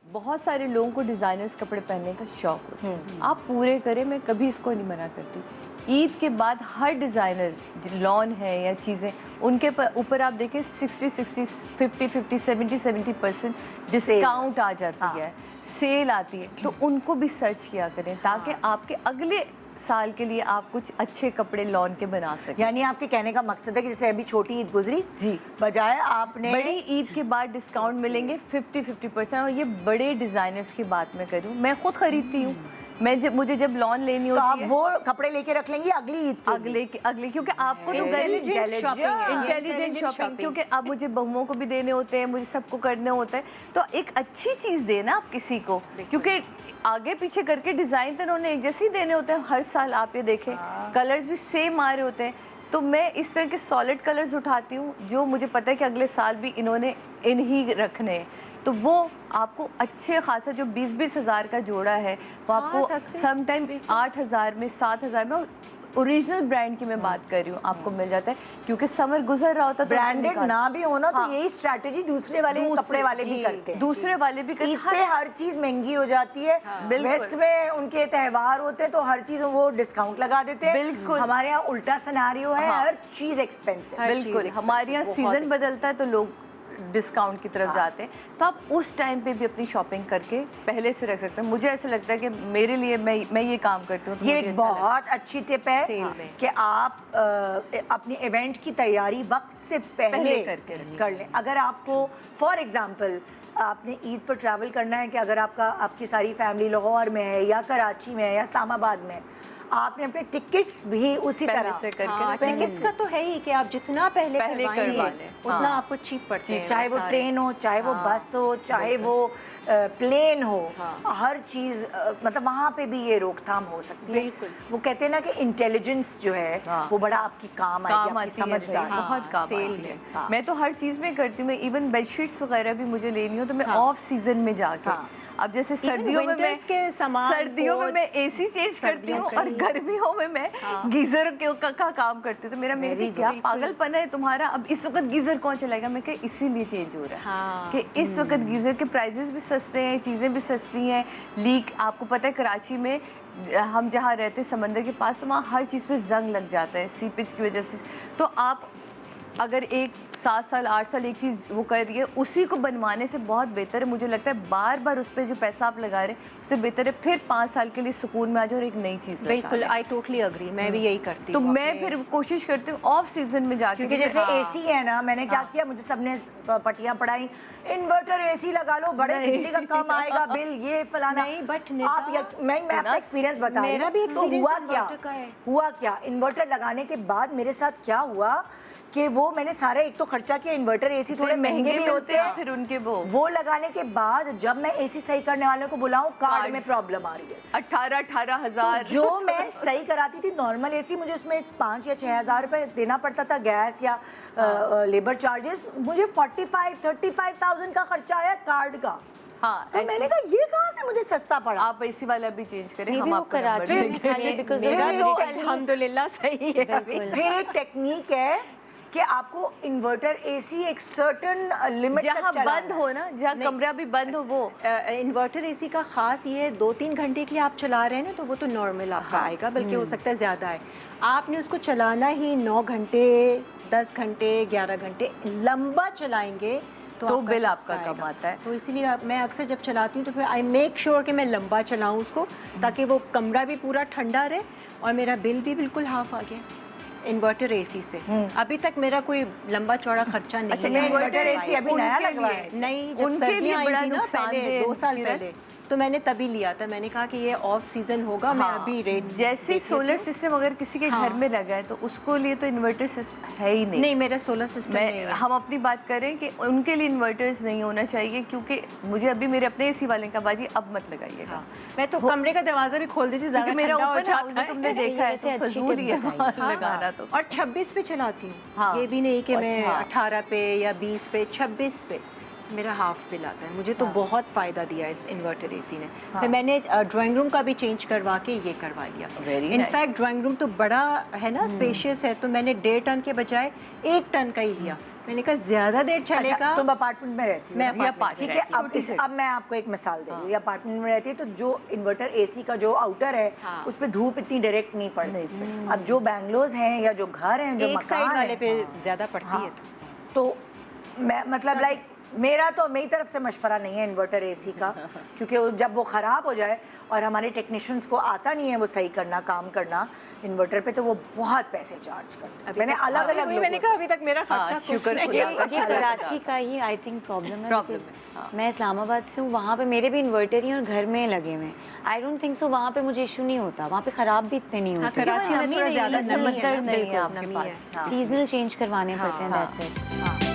बहुत सारे लोगों को डिज़ाइनर्स कपड़े पहनने का शौक होता है, आप पूरे करें, मैं कभी इसको नहीं मना करती। ईद के बाद हर डिज़ाइनर लॉन है या चीज़ें उनके ऊपर आप देखें 60, 50, 70% डिस्काउंट आ जाती है, सेल आती है, तो उनको भी सर्च किया करें ताकि आपके अगले साल के लिए आप कुछ अच्छे कपड़े लॉन के बना सकें। यानी आपके कहने का मकसद है कि जैसे अभी छोटी ईद गुजरी जी, बजाय आपने बड़ी ईद के बाद डिस्काउंट मिलेंगे 50% और ये बड़े डिज़ाइनर्स की बात मैं करूँ, मैं खुद खरीदती हूँ। मुझे जब लॉन लेनी होती है तो आप वो कपड़े लेके रख लेंगी अगली ईद के अगले क्योंकि आपको तो इंटेलिजेंट शॉपिंग क्योंकि अब मुझे बहुओं को भी देने होते हैं, मुझे सबको करने होता है, तो एक अच्छी चीज़ देना आप किसी को, क्योंकि आगे पीछे करके डिज़ाइन तो उन्होंने एक जैसे ही देने होते हैं हर साल। आप ये देखें कलर्स भी सेम आ रहे होते हैं, तो मैं इस तरह के सॉलिड कलर्स उठाती हूँ जो मुझे पता है कि अगले साल भी इन्होंने ही रखने हैं, तो वो आपको अच्छे खासा जो 20-20 हज़ार का जोड़ा है वो आपको समटाइम 8,000 में 7,000 में, ओरिजिनल ब्रांड की मैं बात कर रही हूँ, आपको मिल जाता है। क्योंकि समर गुजर रहा होता है, ब्रांडेड ना भी होना तो यही स्ट्रैटेजी दूसरे कपड़े वाले भी करते हैं, दूसरे वाले भी करते हैं। हर चीज महंगी हो जाती है। वेस्ट में उनके त्योहार होते हैं तो हर चीज वो डिस्काउंट लगा देते हैं। बिल्कुल, हमारे यहाँ उल्टा सिनेरियो है, हर चीज एक्सपेंसिव। बिल्कुल, हमारे यहाँ सीजन बदलता है तो लोग डिस्काउंट की तरफ जाते हैं, तो आप उस टाइम पे भी अपनी शॉपिंग करके पहले से रख सकते हैं। मुझे ऐसा लगता है कि मेरे लिए मैं ये काम करती हूँ, ये एक बहुत अच्छी टिप है कि आप अपने इवेंट की तैयारी वक्त से पहले कर लें। अगर आपको फॉर एग्जांपल आपने ईद पर ट्रैवल करना है, कि अगर आपकी सारी फैमिली लाहौर में है या कराची में है या इस्लामाबाद में, आपने अपने टिकट्स भी उसी तरह से करके टिकट्स का तो है ही कि आप जितना पहले करवा लें उतना आपको चीप पड़ते हैं, चाहे वो ट्रेन हो, चाहे वो बस हो, चाहे वो प्लेन हो, हर चीज़ मतलब वहाँ पे भी ये रोकथाम हो सकती है। वो कहते हैं ना कि इंटेलिजेंस जो है वो बड़ा आपकी काम आएगी, आपकी समझदारी बहुत काम आती है। मैं तो हर चीज़ में करती हूँ, मैं इवन बेडशीट्स वगैरह भी मुझे लेनी हो तो मैं ऑफ सीजन में जाके, अब जैसे सर्दियों में मैं एसी चेंज करती हूँ और गर्मियों में मैं गीजर का काम करती हूँ, तो मेरी क्या पागलपन है तुम्हारा, अब इस वक्त गीजर कौन चलाएगा। मैं कह इसीलिए चेंज हो रहा है कि इस वक्त गीजर के प्राइसेस भी सस्ते हैं, चीज़ें भी सस्ती हैं। लीक आपको पता है कराची में हम जहाँ रहते हैं समंदर के पास, तो वहाँ हर चीज़ पे जंग लग जाता है सीपेज की वजह से। तो आप अगर 7 साल 8 साल एक चीज़ वो कर रही है, उसी को बनवाने से बहुत बेहतर है, मुझे लगता है बार बार उस पर जो पैसा आप लगा रहे हैं उससे बेहतर है फिर 5 साल के लिए सुकून में आ जाओ और एक नई चीज़। बिल्कुल, आई टोटली अग्री, मैं भी यही करती हूँ। तो मैं फिर कोशिश करती हूँ ऑफ सीजन में जाके, क्योंकि जैसे एसी है ना, मैंने क्या किया, मुझे सबने पट्टियां पढ़ाई, इन्वर्टर एसी लगा लो, बड़े बिजली का कम आएगा बिल, ये फलाना। नहीं, बट मैं अपना एक्सपीरियंस बता रही हूँ। हुआ क्या इन्वर्टर लगाने के बाद मेरे साथ क्या हुआ कि वो मैंने सारे, एक तो खर्चा किया, इन्वर्टर एसी थोड़े महंगे भी होते हैं, फिर उनके वो लगाने के बाद जब मैं एसी सही करने वाले को बुलाऊं, कार्ड में प्रॉब्लम आ रही है, 18 हज़ार। तो जो मैं सही कराती थी नॉर्मल एसी, मुझे उसमें 5 या 6 हज़ार रुपए देना पड़ता था, गैस या लेबर चार्जेस, मुझे 35,000 का खर्चा आया कार्ड का। तो मैंने कहा ये कहाँ से मुझे सस्ता पड़ा। आप एसी वाला भी चेंज करें, हम आपको अल्हम्दुलिल्लाह सही है। फिर एक टेक्निक है कि आपको इन्वर्टर एसी एक सर्टेन लिमिट जहाँ बंद हो ना, जहाँ कमरा भी बंद हो, वो इन्वर्टर एसी का खास ये है 2-3 घंटे के लिए आप चला रहे हैं ना, तो वो तो नॉर्मल आपका आएगा, बल्कि हो सकता है ज़्यादा है। आपने उसको चलाना ही 9 घंटे 10 घंटे 11 घंटे लंबा चलाएंगे तो बिल आपका कम आता है। तो इसीलिए मैं अक्सर जब चलाती हूँ तो फिर आई मेक श्योर कि मैं लंबा चलाऊँ उसको, ताकि वो कमरा भी पूरा ठंडा रहे और मेरा बिल भी बिल्कुल हाफ आ गया इन्वर्टर एसी से। अभी तक मेरा कोई लंबा चौड़ा खर्चा नहीं है। इन्वर्टर एसी अभी नया लगवाया है? नहीं, जब सर्दियाँ आई थी ना पहले 2 साल पहले, तो मैंने तभी लिया था। मैंने कहा कि ये ऑफ सीजन होगा, मैं अभी रेट जैसे सोलर सिस्टम अगर किसी के घर में लगा है तो उसको लिए तो इन्वर्टर सिस्टम है ही नहीं। नहीं, मेरा सोलर सिस्टम नहीं है। हम अपनी बात करें कि उनके लिए इन्वर्टर्स नहीं होना चाहिए, क्योंकि मुझे अभी मेरे अपने एसी वाले का बाजी अब मत लगाइएगा। मैं तो कमरे का दरवाजा भी खोल देती हूँ, मेरा ओपन हाउस है, तुमने देखा है, तो फजूल ही है लगाना। तो और 26 पे चलाती हूँ, ये भी नहीं कि मैं 18 पे या 20 पे, 26 पे मेरा हाफ बिल आता है। मुझे तो बहुत फ़ायदा दिया इस इन्वर्टर एसी ने। फिर मैंने ड्राइंग रूम का भी चेंज करवा के ये करवा लिया। इनफैक्ट ड्राइंग रूम तो बड़ा है ना, स्पेशियस है, तो मैंने 1.5 टन के बजाय 1 टन का ही लिया, मैंने कहा ज्यादा देर चलेगा। अच्छा, तुम अपार्टमेंट में रहती हो? मैं ठीक है, अब मैं आपको एक मिसाल दे रही हूँ। अपार्टमेंट में रहती है तो जो इन्वर्टर एसी का जो आउटर है उस पर धूप इतनी डायरेक्ट नहीं पड़ती। अब जो बैंगलोज हैं या जो घर हैं, जो मकान वाले पे ज्यादा पड़ती है तो मैं मतलब लाइक मेरी तरफ से मशवरा नहीं है इन्वर्टर एसी का, क्योंकि जब वो ख़राब हो जाए और हमारे टेक्नीशियंस को आता नहीं है वो सही करना, काम करना इन्वर्टर पे, तो वो बहुत पैसे चार्ज करते हैं। मैंने अलग अलग मैंने कहा अभी तक मेरा खर्चा कुछ नहीं है। ये कराची का ही आई थिंक प्रॉब्लम है। मैं इस्लामाबाद से हूँ, वहाँ पे मेरे भी इन्वर्टर ही और घर में लगे हुए हैं। आई डोंट थिंक सो वहाँ पे मुझे इशू नहीं होता, वहाँ पे ख़राब भी इतने नहीं होते। कराची में थोड़ा ज़्यादा नहीं है आपके पास, सीजनल चेंज करवाने पड़ते हैं, दैट्स इट।